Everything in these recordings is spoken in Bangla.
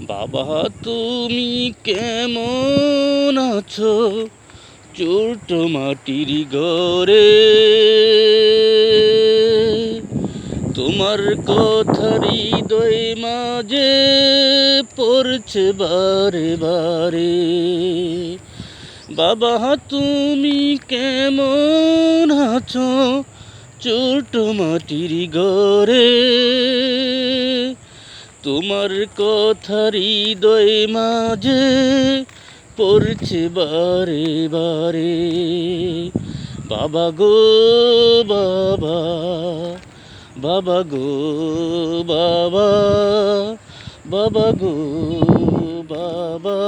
বাবা তুমি কেমন আছো ছোট মাটির ঘরে? তোমার কথা হৃদয় মাঝে পড়ছে বারে বারে। বাবা তুমি কেমন আছো ছোট মাটির ঘরে? তোমার কথা হৃদয় মাঝে পড়ছে বারে বারে। বাবা গো বাবা, বাবা গো বাবা, বাবা গো বাবা।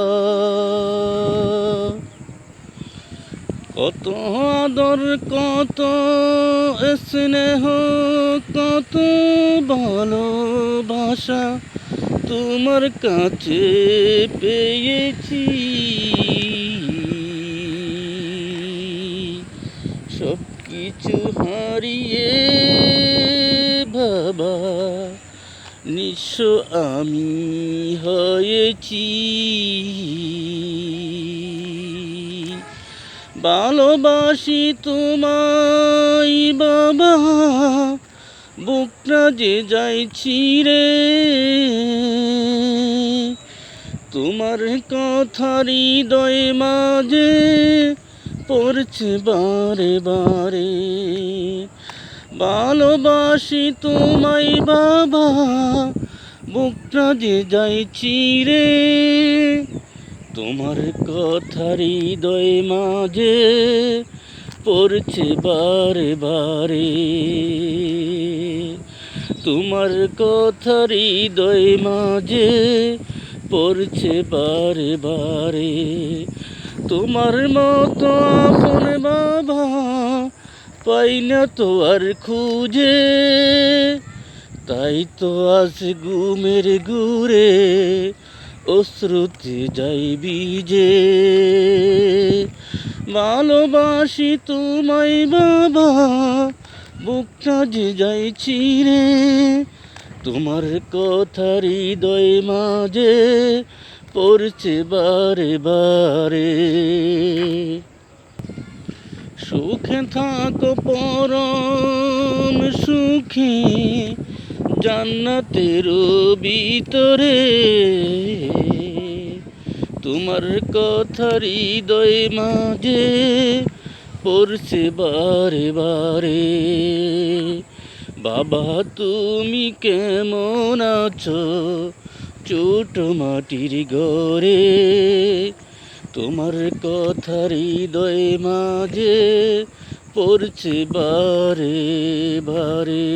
কত আদর কত স্নেহ কত ভালোবাসা তোমার কাছে পেয়েছি। সব কিছু হারিয়ে বাবা নিঃস্ব আমি হয়েছি। ভালোবাসি তোমায় বাবা, বুকটা যে যাইছি রে। তোমার কথা হৃদয় মাঝে পড়ছে বারে বারে। ভালোবাসি তোমায় বাবা, বুকটা যে যাইছি রে। তোমার কথা হৃদয় মাঝে পড়ছে বারে বারে। তোমার কথা হৃদয় মাঝে পড়ছে বারে বারে। তোমার মতো আপন বাবা পাই না তো আর খুঁজে, তাই তো আজ ঘুমের ঘুরে অশ্রুতে যাই ভিজে। ভালোবাসি তোমায় বাবা, বুকটা যে যাইছি রে। তোমার কথা হৃদয় মাঝে পড়ছে বারে বারে। সুখে থাকো পরম সুখী জান্নাতের ভিতরে। তোমার কথা হৃদয় মাঝে পড়ছে বারে বারে। বাবা তুমি কেমন আছো ছোট মাটির ঘরে? তোমার কথা হৃদয় মাঝে পড়ছে বারে বারে।